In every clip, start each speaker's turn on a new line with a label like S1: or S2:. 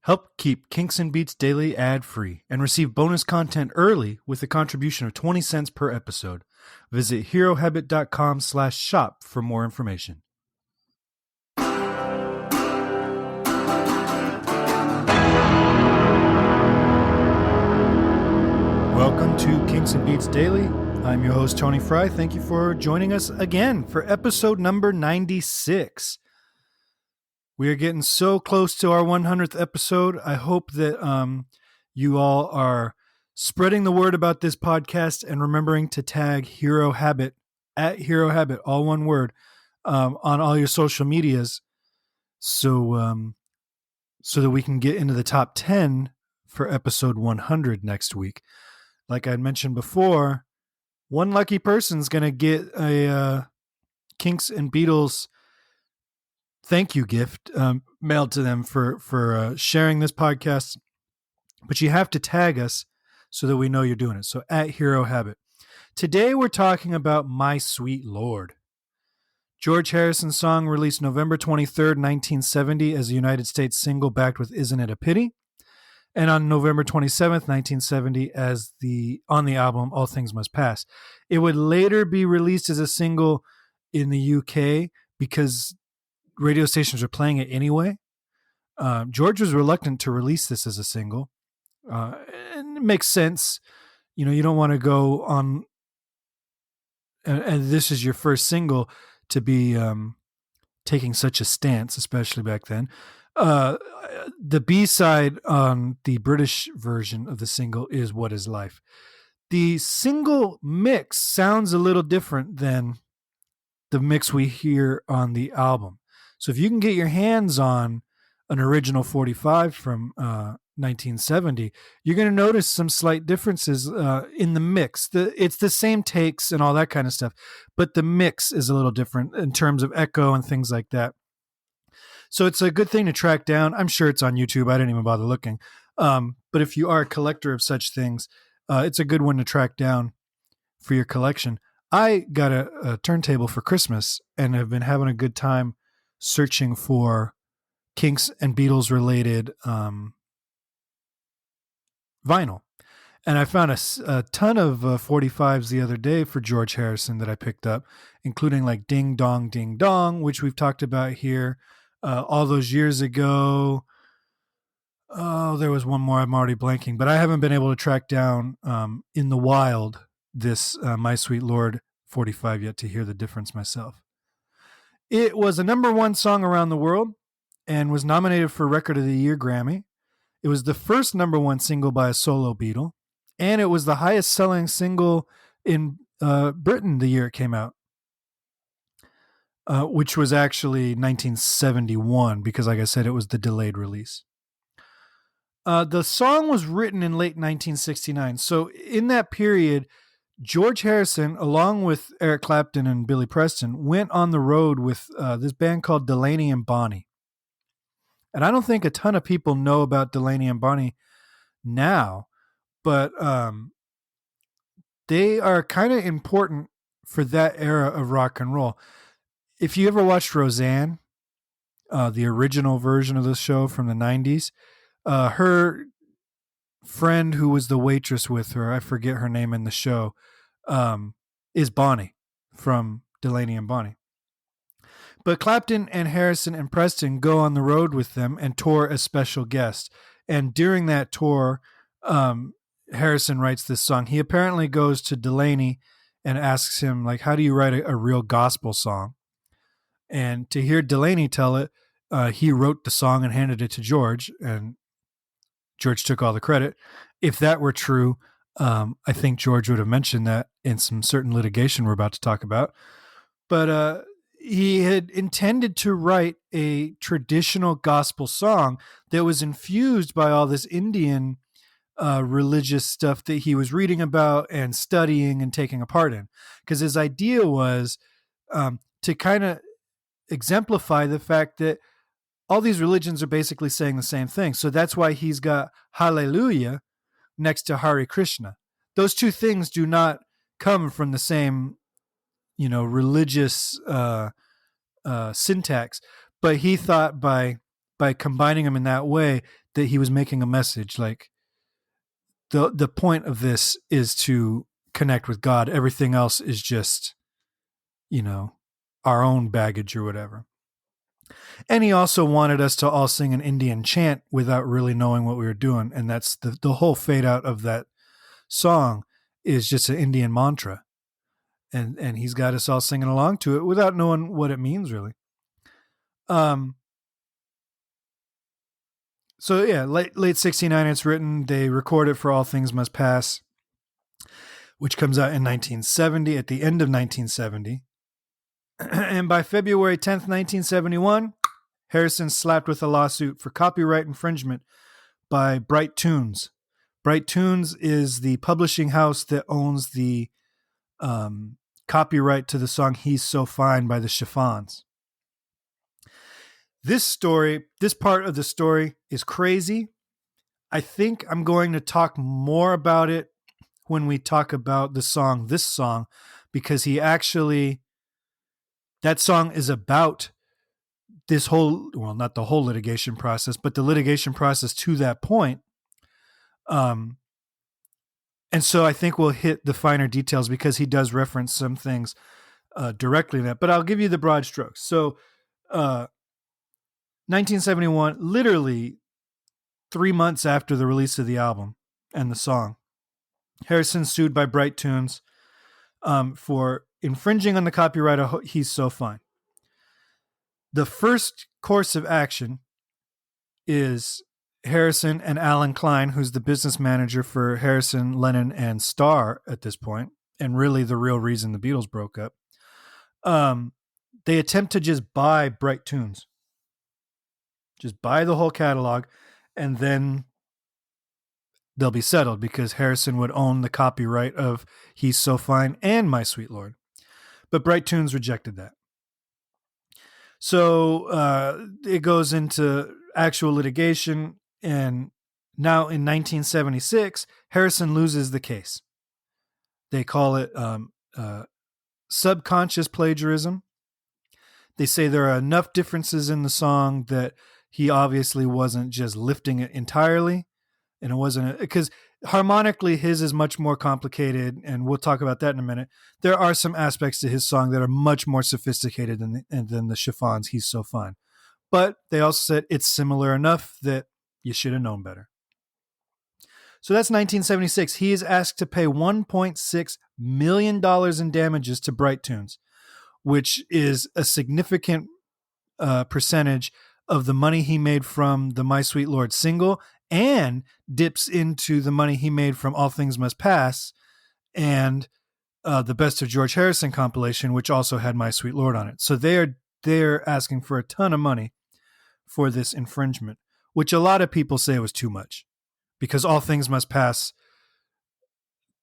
S1: Help keep Kinks and Beats Daily ad-free and receive bonus content early with a contribution of 20 cents per episode. Visit herohabit.com/shop for more information. Welcome to Kinks and Beats Daily. I'm your host, Tony Fry. Thank you for joining us again for episode number 96. We are getting so close to our 100th episode. I hope that you all are spreading the word about this podcast and remembering to tag Hero Habit at Hero Habit, all one word, on all your social medias, so that we can get into the top 10 for episode 100 next week. Like I mentioned before, one lucky person's going to get a Kinks and Beatles thank you gift mailed to them for sharing this podcast. But you have to tag us so that we know you're doing it. So at Hero Habit. Today we're talking about My Sweet Lord. George Harrison's song released November 23rd, 1970 as a United States single backed with Isn't It a Pity? And on November 27th, 1970 as on the album All Things Must Pass. It would later be released as a single in the UK because radio stations are playing it anyway. George was reluctant to release this as a single. And it makes sense. You know, you don't want to go on, and this is your first single to be taking such a stance, especially back then. The B-side on the British version of the single is What Is Life. The single mix sounds a little different than the mix we hear on the album. So if you can get your hands on an original 45 from 1970, you're going to notice some slight differences in the mix. It's the same takes and all that kind of stuff, but the mix is a little different in terms of echo and things like that. So it's a good thing to track down. I'm sure it's on YouTube. I didn't even bother looking. But if you are a collector of such things, it's a good one to track down for your collection. I got a turntable for Christmas and have been having a good time searching for Kinks and Beatles related vinyl. And I found a ton of 45s the other day for George Harrison that I picked up, including like Ding Dong Ding Dong, which we've talked about here all those years ago. Oh, there was one more I'm already blanking, but I haven't been able to track down in the wild this My Sweet Lord 45 yet to hear the difference myself. It was a number one song around the world and was nominated for Record of the Year Grammy. It was the first number one single by a solo Beatle, and it was the highest selling single in Britain the year it came out, which was actually 1971 because, like I said, it was the delayed release. The song was written in late 1969, so in that period, George Harrison, along with Eric Clapton and Billy Preston, went on the road with this band called Delaney and Bonnie. And I don't think a ton of people know about Delaney and Bonnie now, but they are kind of important for that era of rock and roll. If you ever watched Roseanne, the original version of the show from the 90s, her friend who was the waitress with her, I forget her name in the show, is Bonnie from Delaney and Bonnie. But Clapton and Harrison and Preston go on the road with them and tour as special guests. And during that tour, Harrison writes this song. He apparently goes to Delaney and asks him, like, how do you write a real gospel song? And to hear Delaney tell it, he wrote the song and handed it to George, and George took all the credit. If that were true, I think George would have mentioned that in some certain litigation we're about to talk about. But he had intended to write a traditional gospel song that was infused by all this Indian religious stuff that he was reading about and studying and taking a part in. Because his idea was to kind of exemplify the fact that all these religions are basically saying the same thing. So that's why he's got Hallelujah next to Hare Krishna. Those two things do not come from the same, religious syntax. But he thought by combining them in that way, that he was making a message. Like the point of this is to connect with God. Everything else is just, our own baggage or whatever. And he also wanted us to all sing an Indian chant without really knowing what we were doing. And that's the whole fade out of that song is just an Indian mantra. And he's got us all singing along to it without knowing what it means really. So yeah, late 69 it's written. They record it for All Things Must Pass, which comes out in 1970, at the end of 1970. And by February 10th, 1971, Harrison slapped with a lawsuit for copyright infringement by Bright Tunes. Bright Tunes is the publishing house that owns the copyright to the song He's So Fine by the Chiffons. This part of the story is crazy. I think I'm going to talk more about it when we talk about this song, because that song is about this whole, well, not the whole litigation process, but the litigation process to that point. And so I think we'll hit the finer details because he does reference some things directly in that, but I'll give you the broad strokes. So 1971, literally 3 months after the release of the album and the song, Harrison sued by Bright Tunes for infringing on the copyright of He's So Fine. The first course of action is Harrison and Alan Klein, who's the business manager for Harrison, Lennon, and Starr at this point, and really the real reason the Beatles broke up. They attempt to just buy Bright Tunes. Just buy the whole catalog, and then they'll be settled because Harrison would own the copyright of He's So Fine and My Sweet Lord. But Bright Tunes rejected that. So it goes into actual litigation, and now in 1976, Harrison loses the case. They call it subconscious plagiarism. They say there are enough differences in the song that he obviously wasn't just lifting it entirely. And it wasn't, because harmonically his is much more complicated, and we'll talk about that in a minute. There are some aspects to his song that are much more sophisticated than the Chiffons' He's So Fine. But they also said it's similar enough that you should have known better. So that's 1976. He is asked to pay $1.6 million in damages to Bright Tunes, which is a significant percentage of the money he made from the My Sweet Lord single, and dips into the money he made from All Things Must Pass and the Best of George Harrison compilation, which also had My Sweet Lord on it. So they're asking for a ton of money for this infringement, which a lot of people say was too much, because All Things Must Pass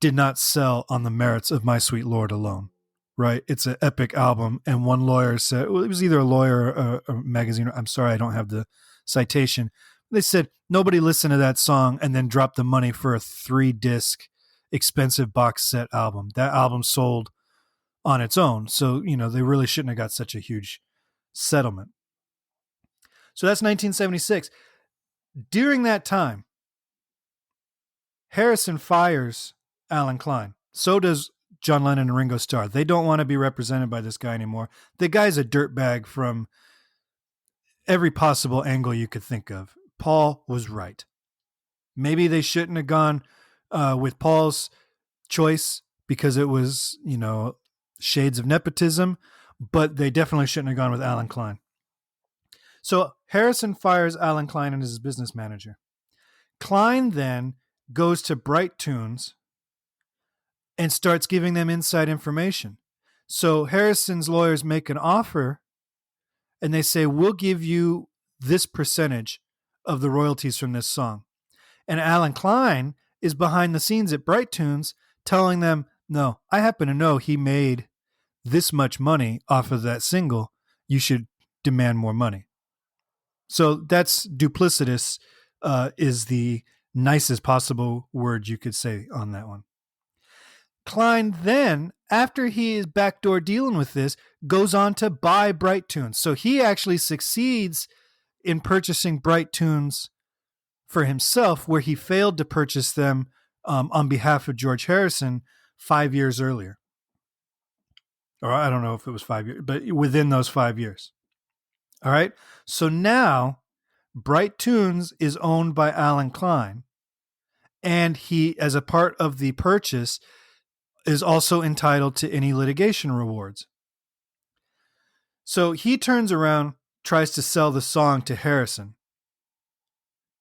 S1: did not sell on the merits of My Sweet Lord alone. Right, it's an epic album, and one lawyer said, well, it was either a lawyer or a magazine. I'm sorry, I don't have the citation. They said nobody listened to that song and then dropped the money for a 3-disc expensive box set album. That album sold on its own, so they really shouldn't have got such a huge settlement. So that's 1976. During that time, Harrison fires Alan Klein. So does John Lennon and Ringo Starr. They don't want to be represented by this guy anymore. The guy's a dirtbag from every possible angle you could think of. Paul was right. Maybe they shouldn't have gone with Paul's choice because it was, shades of nepotism, but they definitely shouldn't have gone with Alan Klein. So Harrison fires Alan Klein as his business manager. Klein then goes to Bright Tunes and starts giving them inside information. So Harrison's lawyers make an offer, and they say, we'll give you this percentage of the royalties from this song. And Alan Klein is behind the scenes at Bright Tunes telling them, no, I happen to know he made this much money off of that single. You should demand more money. So that's duplicitous, is the nicest possible word you could say on that one. Klein then, after he is backdoor dealing with this, goes on to buy Bright Tunes. So he actually succeeds in purchasing Bright Tunes for himself, where he failed to purchase them on behalf of George Harrison 5 years earlier. Or I don't know if it was 5 years, but within those 5 years. All right. So now Bright Tunes is owned by Alan Klein. And he, as a part of the purchase, is also entitled to any litigation rewards. So he turns around, tries to sell the song to Harrison.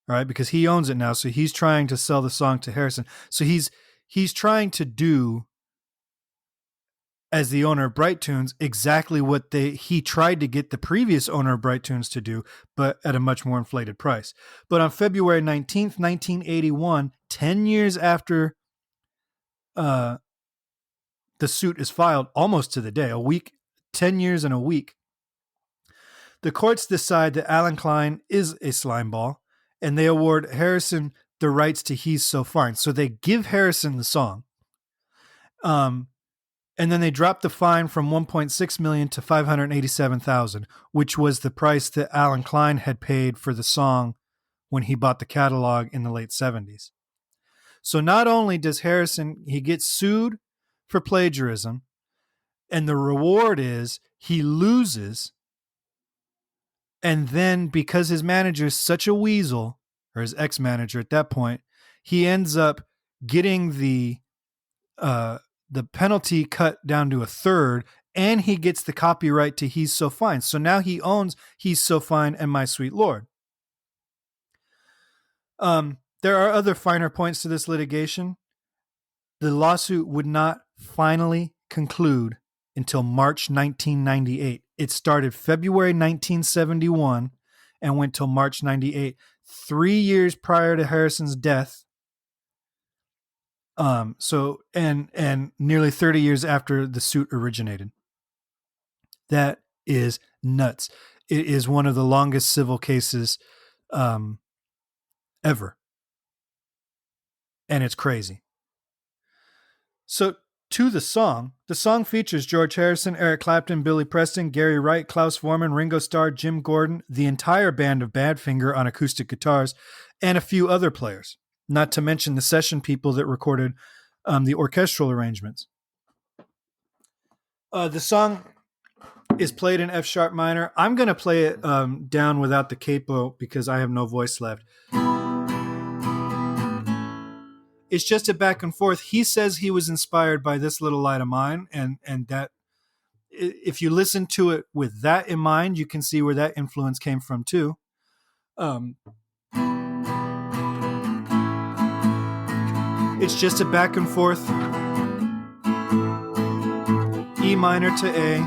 S1: All right, because he owns it now. So he's trying to sell the song to Harrison. So he's trying to do, as the owner of Bright Tunes, exactly what he tried to get the previous owner of Bright Tunes to do, but at a much more inflated price. But on February 19th, 1981, 10 years after the suit is filed, almost to the day, 10 years and a week, the courts decide that Alan Klein is a slimeball, and they award Harrison the rights to He's So Fine. So they give Harrison the song. And then they dropped the fine from $1.6 million to $587,000, which was the price that Alan Klein had paid for the song when he bought the catalog in the late 70s. So not only does Harrison, he gets sued for plagiarism, and the reward is he loses. And then because his manager is such a weasel, or his ex-manager at that point, he ends up getting the penalty cut down to a third, and he gets the copyright to He's So Fine. So now he owns He's So Fine and My Sweet Lord. There are other finer points to this litigation. The lawsuit would not finally conclude until March 1998. It started February 1971 and went till March 98, 3 years prior to Harrison's death. And nearly 30 years after the suit originated. That is nuts. It is one of the longest civil cases ever. And it's crazy. So to the song features George Harrison, Eric Clapton, Billy Preston, Gary Wright, Klaus Voormann, Ringo Starr, Jim Gordon, the entire band of Badfinger on acoustic guitars, and a few other players, not to mention the session people that recorded the orchestral arrangements. The song is played in F sharp minor. I'm going to play it down without the capo because I have no voice left. It's just a back and forth. He says he was inspired by This Little Light of Mine, and that if you listen to it with that in mind, you can see where that influence came from too. It's just a back and forth, E minor to A,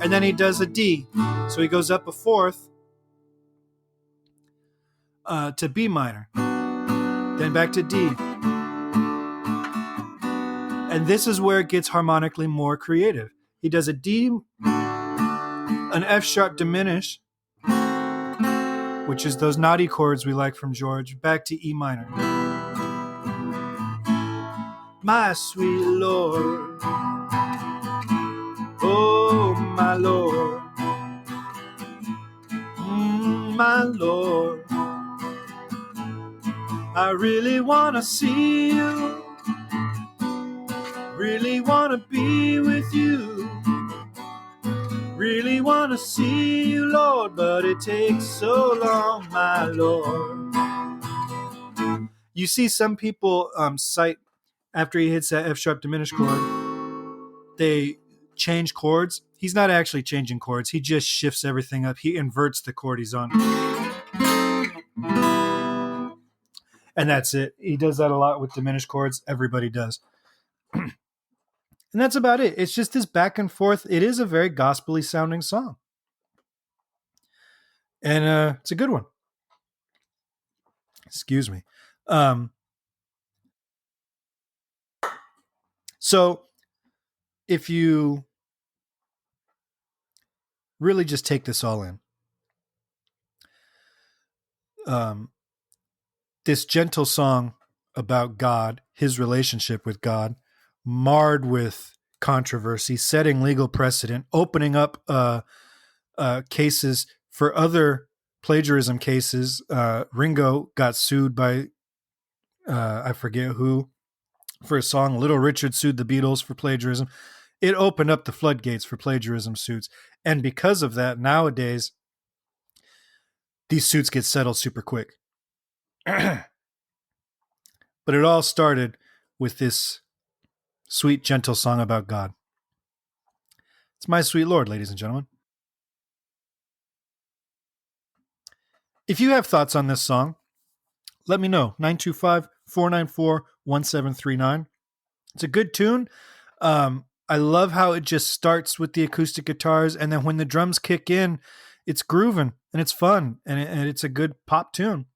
S1: and then he does a D. So he goes up a fourth to B minor, then back to D. And this is where it gets harmonically more creative. He does a D, an F sharp diminished, which is those naughty chords we like from George, back to E minor. My sweet Lord, oh my Lord, my Lord, I really want to see you, really want to be with you, really want to see you, Lord, but it takes so long, my Lord. You see some people cite, after he hits that F sharp diminished chord, they change chords. He's not actually changing chords. He just shifts everything up. He inverts the chord he's on. And that's it. He does that a lot with diminished chords. Everybody does. And that's about it. It's just this back and forth. It is a very gospel-y sounding song. And it's a good one. Excuse me. So if you really just take this all in, this gentle song about God, his relationship with God, marred with controversy, setting legal precedent, opening up cases for other plagiarism cases. Ringo got sued by I forget who for a song. Little Richard sued the Beatles for plagiarism. It opened up the floodgates for plagiarism suits. And because of that, nowadays, these suits get settled super quick. But it all started with this sweet, gentle song about God. It's My Sweet Lord, ladies and gentlemen. If you have thoughts on this song, let me know. 925-494-1739. It's a good tune. I love how it just starts with the acoustic guitars, and then when the drums kick in, it's grooving and it's fun, and it's a good pop tune.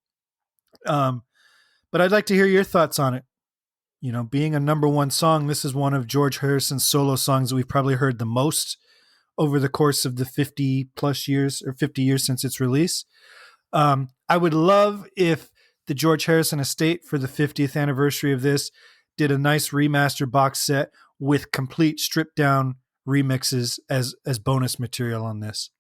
S1: But I'd like to hear your thoughts on it. You know, being a number one song, this is one of George Harrison's solo songs that we've probably heard the most over the course of the 50 years since its release. I would love if the George Harrison estate for the 50th anniversary of this did a nice remaster box set with complete stripped down remixes as bonus material on this.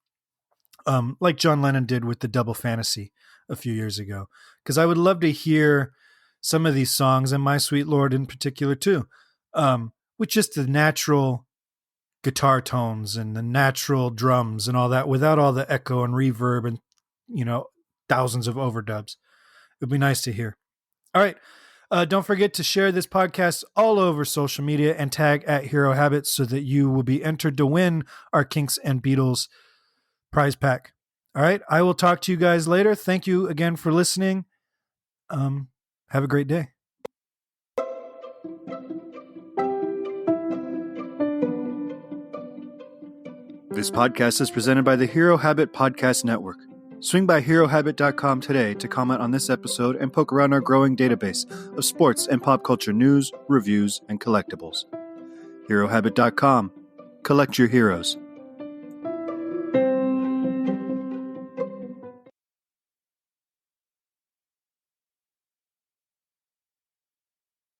S1: Like John Lennon did with the Double Fantasy a few years ago. Because I would love to hear some of these songs, and My Sweet Lord in particular too, with just the natural guitar tones and the natural drums and all that, without all the echo and reverb and, you know, thousands of overdubs. It'd be nice to hear. All right. Don't forget to share this podcast all over social media and tag at Hero Habits so that you will be entered to win our Kinks and Beatles prize pack. All right. I will talk to you guys later. Thank you again for listening. Have a great day. This podcast is presented by the Hero Habit Podcast Network. Swing by HeroHabit.com today to comment on this episode and poke around our growing database of sports and pop culture news, reviews, and collectibles. HeroHabit.com. Collect your heroes.